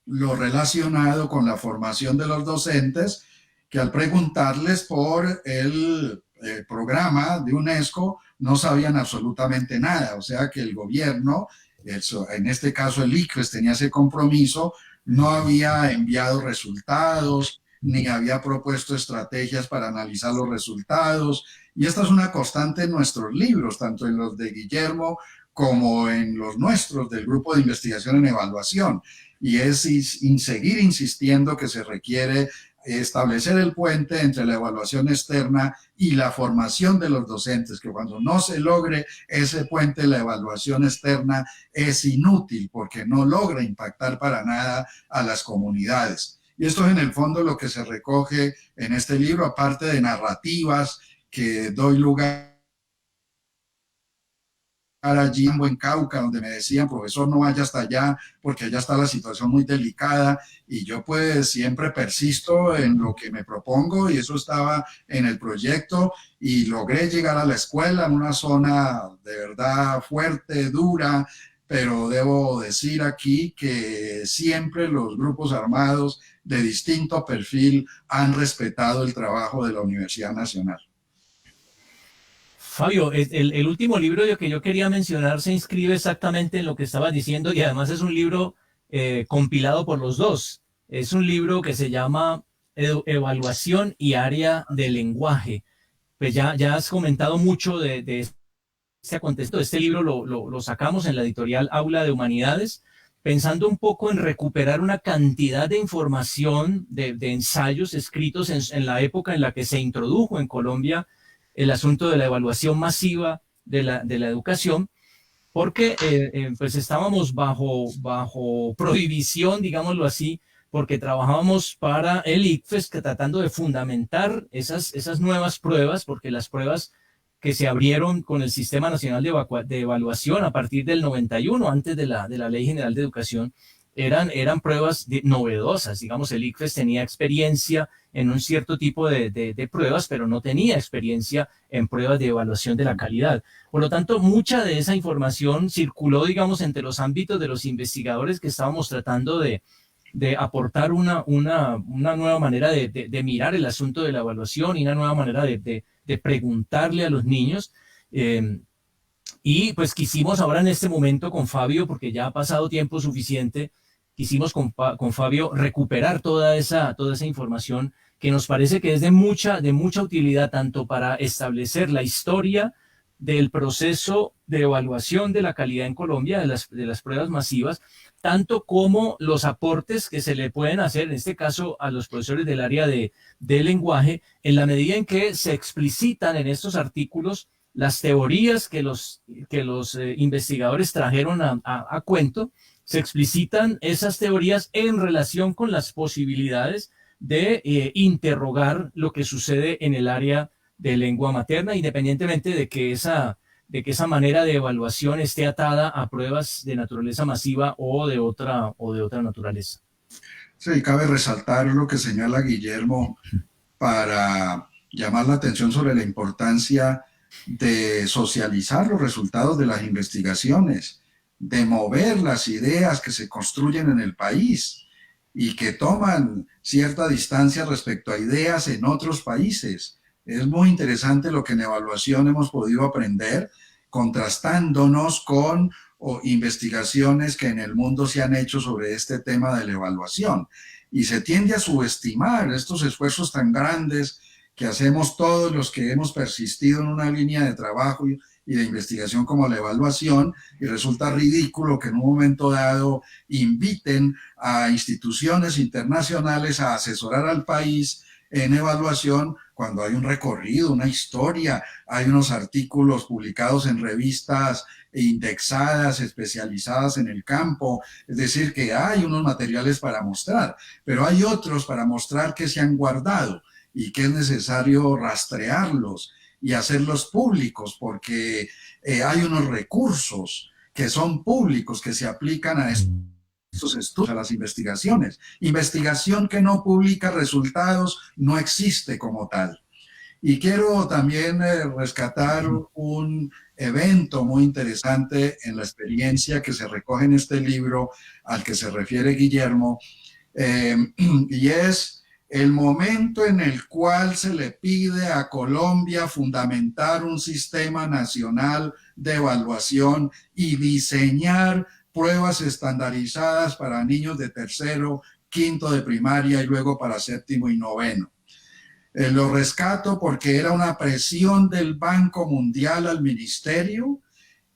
S2: lo relacionado con la formación de los docentes, que al preguntarles por el programa de UNESCO no sabían absolutamente nada. O sea que el gobierno, en este caso el ICFES, tenía ese compromiso, no había enviado resultados, ni había propuesto estrategias para analizar los resultados. Y esta es una constante en nuestros libros, tanto en los de Guillermo como en los nuestros del Grupo de Investigación en Evaluación. Y es seguir insistiendo que se requiere establecer el puente entre la evaluación externa y la formación de los docentes, que cuando no se logre ese puente, la evaluación externa es inútil porque no logra impactar para nada a las comunidades. Y esto es en el fondo lo que se recoge en este libro, aparte de narrativas que doy lugar allí en Cauca, donde me decían, profesor, no vaya hasta allá porque allá está la situación muy delicada, y yo pues siempre persisto en lo que me propongo, y eso estaba en el proyecto, y logré llegar a la escuela en una zona de verdad fuerte, dura, pero debo decir aquí que siempre los grupos armados de distinto perfil han respetado el trabajo de la Universidad Nacional.
S3: Fabio, el último libro que yo quería mencionar se inscribe exactamente en lo que estabas diciendo, y además es un libro compilado por los dos. Es un libro que se llama Evaluación y Área de Lenguaje. Pues ya has comentado mucho de este contexto. Este libro lo sacamos en la editorial Aula de Humanidades, pensando un poco en recuperar una cantidad de información, de ensayos escritos en la época en la que se introdujo en Colombia el asunto de la evaluación masiva de la educación, porque pues estábamos bajo prohibición, digámoslo así, porque trabajábamos para el ICFES, tratando de fundamentar esas nuevas pruebas, porque las pruebas que se abrieron con el Sistema Nacional de Evaluación a partir del 91, antes de la Ley General de Educación, eran pruebas novedosas. Digamos, el ICFES tenía experiencia en un cierto tipo de pruebas, pero no tenía experiencia en pruebas de evaluación de la calidad. Por lo tanto, mucha de esa información circuló, digamos, entre los ámbitos de los investigadores que estábamos tratando de aportar una nueva manera de mirar el asunto de la evaluación y una nueva manera de preguntarle a los niños. Y pues quisimos ahora en este momento con Fabio, porque ya ha pasado tiempo suficiente, quisimos con Fabio recuperar toda esa información que nos parece que es de mucha utilidad, tanto para establecer la historia del proceso de evaluación de la calidad en Colombia, de las pruebas masivas, tanto como los aportes que se le pueden hacer, en este caso a los profesores del área de lenguaje, en la medida en que se explicitan en estos artículos las teorías que los investigadores trajeron a cuento. Se explicitan esas teorías en relación con las posibilidades de interrogar lo que sucede en el área de lengua materna, independientemente de que esa manera de evaluación esté atada a pruebas de naturaleza masiva o de otra naturaleza.
S2: Sí, cabe resaltar lo que señala Guillermo para llamar la atención sobre la importancia de socializar los resultados de las investigaciones, de mover las ideas que se construyen en el país y que toman cierta distancia respecto a ideas en otros países. Es muy interesante lo que en evaluación hemos podido aprender, contrastándonos con investigaciones que en el mundo se han hecho sobre este tema de la evaluación. Y se tiende a subestimar estos esfuerzos tan grandes que hacemos todos los que hemos persistido en una línea de trabajo y de investigación como la evaluación, y resulta ridículo que en un momento dado inviten a instituciones internacionales a asesorar al país en evaluación cuando hay un recorrido, una historia, hay unos artículos publicados en revistas indexadas, especializadas en el campo, es decir, que hay unos materiales para mostrar, pero hay otros para mostrar que se han guardado y que es necesario rastrearlos y hacerlos públicos, porque hay unos recursos que son públicos, que se aplican a estos estudios, a las investigaciones. Investigación que no publica resultados no existe como tal. Y quiero también rescatar un evento muy interesante en la experiencia que se recoge en este libro al que se refiere Guillermo, y es el momento en el cual se le pide a Colombia fundamentar un sistema nacional de evaluación y diseñar pruebas estandarizadas para niños de tercero, quinto de primaria y luego para séptimo y noveno. Lo rescato porque era una presión del Banco Mundial al ministerio,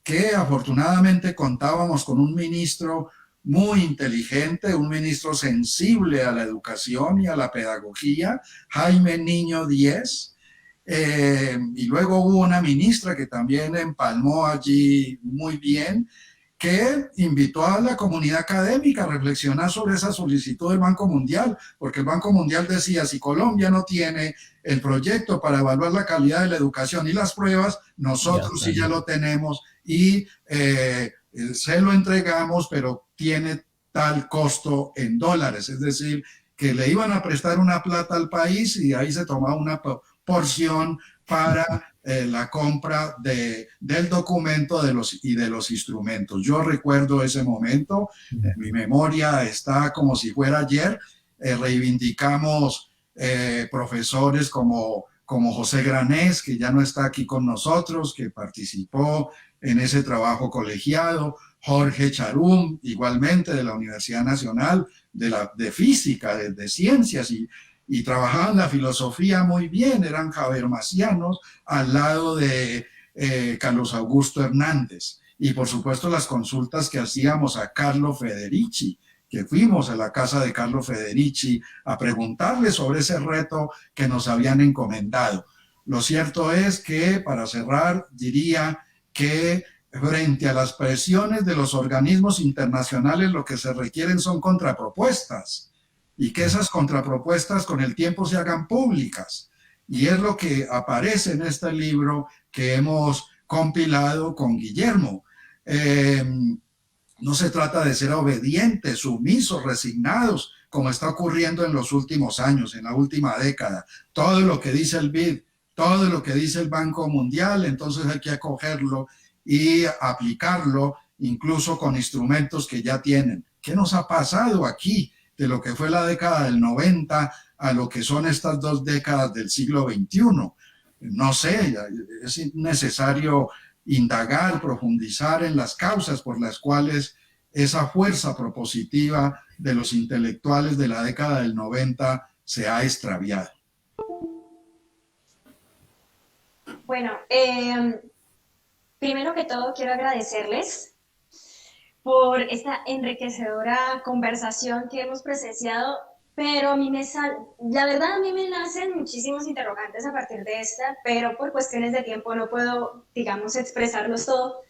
S2: que afortunadamente contábamos con un ministro muy inteligente, un ministro sensible a la educación y a la pedagogía, Jaime Niño Díez, y luego hubo una ministra que también empalmó allí muy bien, que invitó a la comunidad académica a reflexionar sobre esa solicitud del Banco Mundial, porque el Banco Mundial decía, si Colombia no tiene el proyecto para evaluar la calidad de la educación y las pruebas, nosotros sí ya lo tenemos y se lo entregamos, pero tiene tal costo en dólares, es decir, que le iban a prestar una plata al país y ahí se tomaba una porción para la compra del documento y de los instrumentos. Yo recuerdo ese momento, en mi memoria está como si fuera ayer. Reivindicamos profesores como José Granés, que ya no está aquí con nosotros, que participó en ese trabajo colegiado, Jorge Charum, igualmente de la Universidad Nacional, de Física, de Ciencias, y trabajaban la filosofía muy bien, eran habermasianos al lado de Carlos Augusto Hernández. Y por supuesto las consultas que hacíamos a Carlo Federici, que fuimos a la casa de Carlo Federici a preguntarle sobre ese reto que nos habían encomendado. Lo cierto es que, para cerrar, diría que frente a las presiones de los organismos internacionales lo que se requieren son contrapropuestas, y que esas contrapropuestas con el tiempo se hagan públicas. Y es lo que aparece en este libro que hemos compilado con Guillermo. No se trata de ser obedientes, sumisos, resignados, como está ocurriendo en los últimos años, en la última década. Todo lo que dice el BID, todo lo que dice el Banco Mundial, entonces hay que acogerlo y aplicarlo, incluso con instrumentos que ya tienen. ¿Qué nos ha pasado aquí de lo que fue la década del 90 a lo que son estas 2 décadas del siglo XXI? No sé, es necesario indagar, profundizar en las causas por las cuales esa fuerza propositiva de los intelectuales de la década del 90 se ha extraviado.
S1: Bueno, primero que todo quiero agradecerles por esta enriquecedora conversación que hemos presenciado, pero la verdad a mí me nacen muchísimos interrogantes a partir de esta, pero por cuestiones de tiempo no puedo, digamos, expresarlos todo,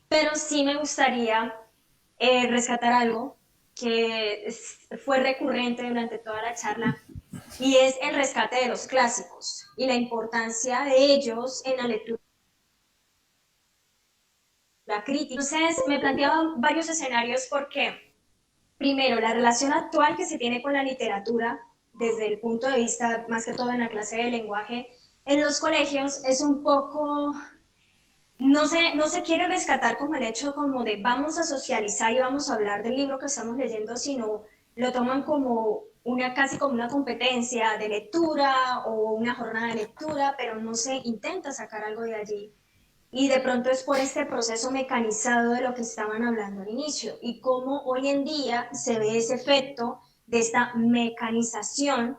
S1: pero sí me gustaría rescatar algo que fue recurrente durante toda la charla, y es el rescate de los clásicos y la importancia de ellos en la lectura crítica. Entonces me planteaba varios escenarios porque, primero, la relación actual que se tiene con la literatura desde el punto de vista, más que todo en la clase de lenguaje, en los colegios es un poco, no se quiere rescatar como el hecho como de vamos a socializar y vamos a hablar del libro que estamos leyendo, sino lo toman como casi como una competencia de lectura o una jornada de lectura, pero no se intenta sacar algo de allí. Y de pronto es por este proceso mecanizado de lo que estaban hablando al inicio y cómo hoy en día se ve ese efecto de esta mecanización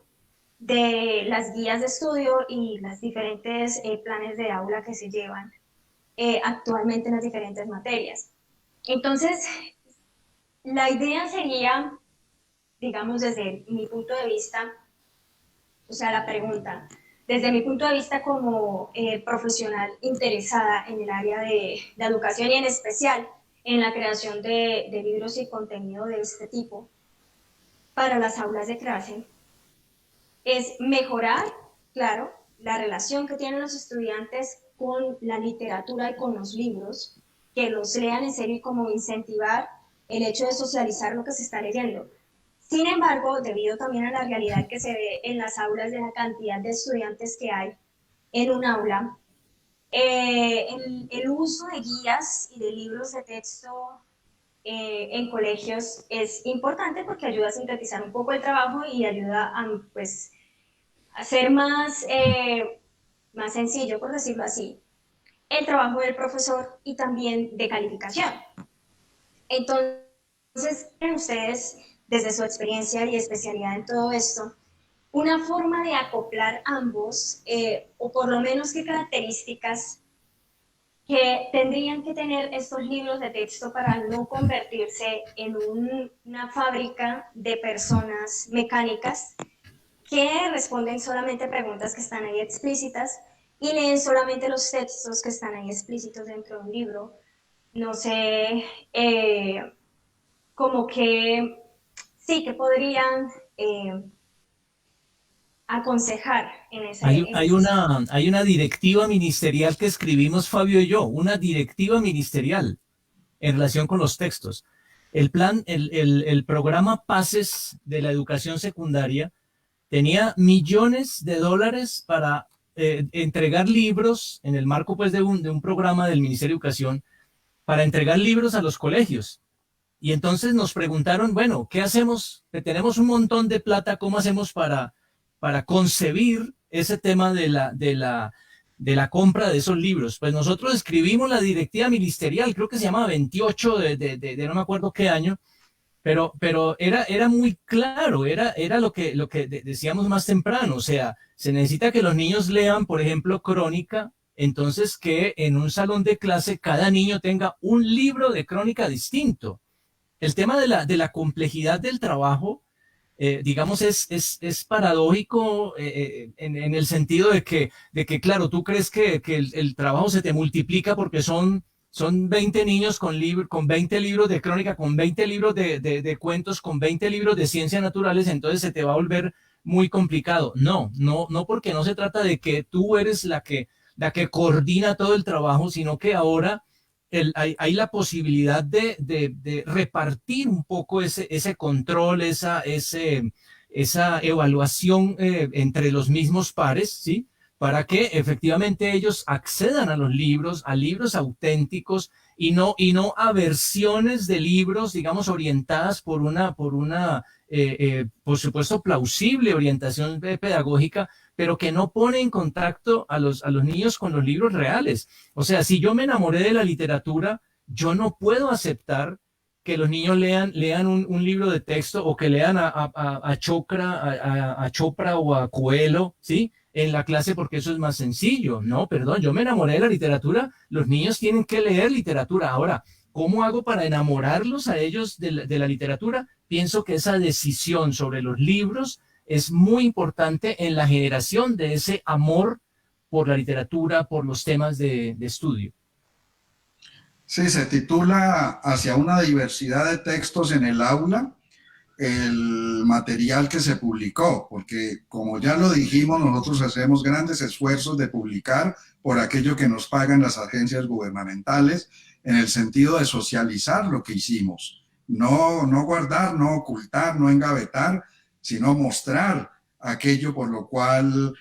S1: de las guías de estudio y las diferentes planes de aula que se llevan. actualmente en las diferentes materias. Entonces, la idea sería, digamos, desde mi punto de vista, o sea, la pregunta, desde mi punto de vista como profesional interesada en el área de educación y en especial en la creación de libros y contenido de este tipo para las aulas de clase, es mejorar, claro, la relación que tienen los estudiantes con la literatura y con los libros, que los lean en serio y como incentivar el hecho de socializar lo que se está leyendo. Sin embargo, debido también a la realidad que se ve en las aulas de la cantidad de estudiantes que hay en un aula, el uso de guías y de libros de texto en colegios es importante porque ayuda a sintetizar un poco el trabajo y ayuda a, pues, a ser más sencillo, por decirlo así, el trabajo del profesor y también de calificación. Entonces, ¿creen ustedes, desde su experiencia y especialidad en todo esto, una forma de acoplar ambos, o por lo menos qué características que tendrían que tener estos libros de texto para no convertirse en una fábrica de personas mecánicas que responden solamente preguntas que están ahí explícitas y leen solamente los textos que están ahí explícitos dentro de un libro? No sé, como que sí, que podrían aconsejar en ese sentido.
S3: Hay una directiva ministerial que escribimos Fabio y yo, una directiva ministerial en relación con los textos. El programa PASES de la educación secundaria tenía millones de dólares para entregar libros en el marco pues de un programa del Ministerio de Educación para entregar libros a los colegios. Y entonces nos preguntaron, bueno, ¿qué hacemos? Que tenemos un montón de plata, ¿cómo hacemos para concebir ese tema de la compra de esos libros? Pues nosotros escribimos la directiva ministerial, creo que se llama 28 de no me acuerdo qué año, pero era muy claro, era lo que decíamos más temprano, o sea, se necesita que los niños lean, por ejemplo, crónica, entonces que en un salón de clase cada niño tenga un libro de crónica distinto. El tema de la complejidad del trabajo, digamos, es paradójico en el sentido de que, claro, tú crees que el trabajo se te multiplica porque son 20 niños con 20 libros de crónica, con 20 libros de cuentos, con 20 libros de ciencias naturales, entonces se te va a volver muy complicado. No, porque no se trata de que tú eres la que coordina todo el trabajo, sino que ahora hay la posibilidad de repartir un poco ese control, esa evaluación entre los mismos pares, ¿sí? Para que efectivamente ellos accedan a los libros, a libros auténticos y no a versiones de libros, digamos, orientadas por por supuesto, plausible orientación pedagógica, pero que no pone en contacto a los niños con los libros reales. O sea, si yo me enamoré de la literatura, yo no puedo aceptar que los niños lean un libro de texto o que lean a Chopra o a Coelho, ¿sí? En la clase porque eso es más sencillo. No, perdón, yo me enamoré de la literatura, los niños tienen que leer literatura. Ahora, ¿cómo hago para enamorarlos a ellos de la literatura? Pienso que esa decisión sobre los libros es muy importante en la generación de ese amor por la literatura, por los temas de estudio.
S2: Sí, se titula Hacia una diversidad de textos en el aula, el material que se publicó, porque como ya lo dijimos, nosotros hacemos grandes esfuerzos de publicar por aquello que nos pagan las agencias gubernamentales, en el sentido de socializar lo que hicimos, no guardar, no ocultar, no engavetar, sino mostrar aquello por lo cual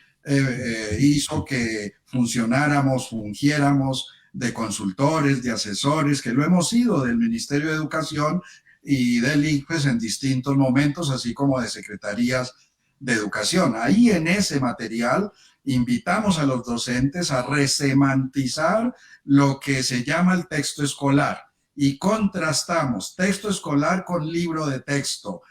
S2: hizo que fungiéramos de consultores, de asesores, que lo hemos sido del Ministerio de Educación y del ICFES en distintos momentos, así como de secretarías de educación. Ahí en ese material invitamos a los docentes a resemantizar lo que se llama el texto escolar y contrastamos texto escolar con libro de texto.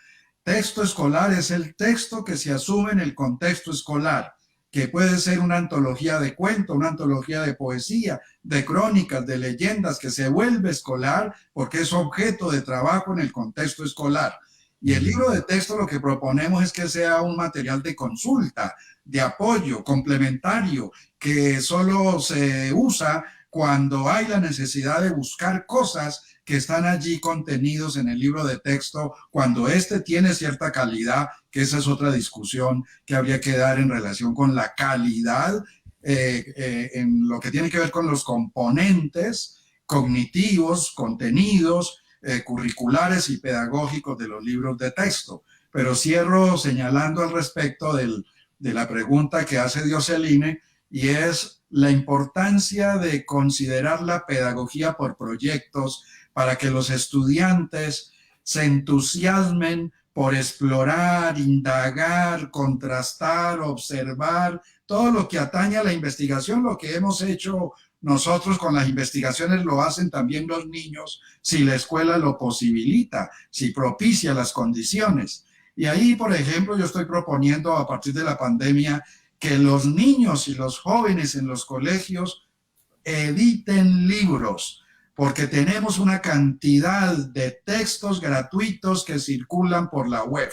S2: Texto escolar es el texto que se asume en el contexto escolar, que puede ser una antología de cuentos, una antología de poesía, de crónicas, de leyendas, que se vuelve escolar porque es objeto de trabajo en el contexto escolar. Y el libro de texto lo que proponemos es que sea un material de consulta, de apoyo, complementario, que solo se usa cuando hay la necesidad de buscar cosas que están allí contenidos en el libro de texto, cuando éste tiene cierta calidad, que esa es otra discusión que habría que dar en relación con la calidad, en lo que tiene que ver con los componentes cognitivos, contenidos, curriculares y pedagógicos de los libros de texto. Pero cierro señalando al respecto de la pregunta que hace Dioseline, y es la importancia de considerar la pedagogía por proyectos para que los estudiantes se entusiasmen por explorar, indagar, contrastar, observar, todo lo que atañe a la investigación. Lo que hemos hecho nosotros con las investigaciones lo hacen también los niños, si la escuela lo posibilita, si propicia las condiciones. Y ahí, por ejemplo, yo estoy proponiendo a partir de la pandemia que los niños y los jóvenes en los colegios editen libros, porque tenemos una cantidad de textos gratuitos que circulan por la web.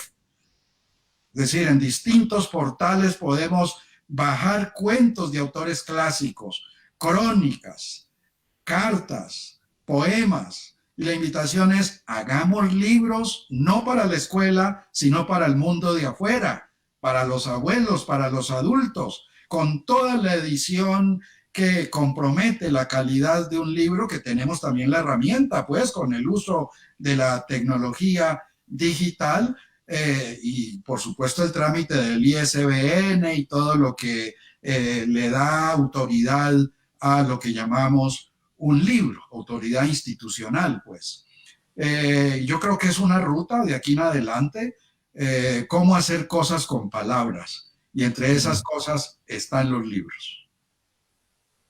S2: Es decir, en distintos portales podemos bajar cuentos de autores clásicos, crónicas, cartas, poemas. Y la invitación es: hagamos libros no para la escuela, sino para el mundo de afuera, para los abuelos, para los adultos, con toda la edición que compromete la calidad de un libro, que tenemos también la herramienta, pues, con el uso de la tecnología digital, y por supuesto el trámite del ISBN y todo lo que le da autoridad a lo que llamamos un libro, autoridad institucional, pues. Yo creo que es una ruta de aquí en adelante, cómo hacer cosas con palabras, y entre esas cosas están los libros.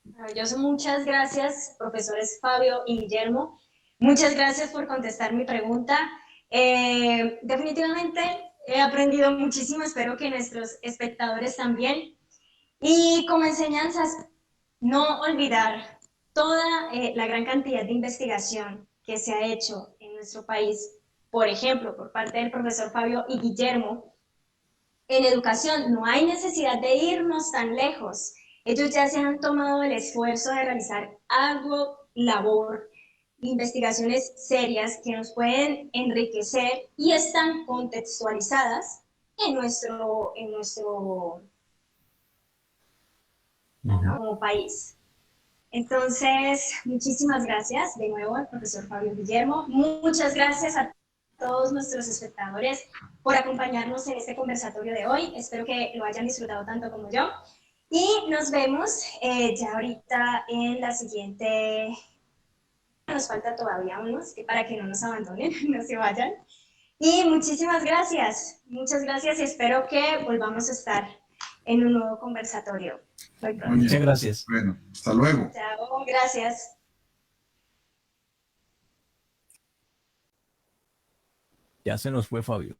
S1: Maravilloso, muchas gracias, profesores Fabio y Guillermo. Muchas gracias por contestar mi pregunta. Definitivamente he aprendido muchísimo, espero que nuestros espectadores también. Y como enseñanzas, no olvidar toda la gran cantidad de investigación que se ha hecho en nuestro país, por ejemplo, por parte del profesor Fabio y Guillermo, en educación. No hay necesidad de irnos tan lejos. Ellos ya se han tomado el esfuerzo de realizar algo, labor, investigaciones serias que nos pueden enriquecer y están contextualizadas en nuestro como país. Entonces, muchísimas gracias de nuevo al profesor Fabio Guillermo. Muchas gracias a todos nuestros espectadores por acompañarnos en este conversatorio de hoy. Espero que lo hayan disfrutado tanto como yo. Y nos vemos ya ahorita en la siguiente. Nos falta todavía unos para que no nos abandonen, no se vayan. Y muchísimas gracias. Muchas gracias y espero que volvamos a estar en un nuevo conversatorio.
S3: Muchas gracias.
S2: Bueno, hasta luego.
S1: Chao, gracias.
S3: Ya se nos fue Fabio.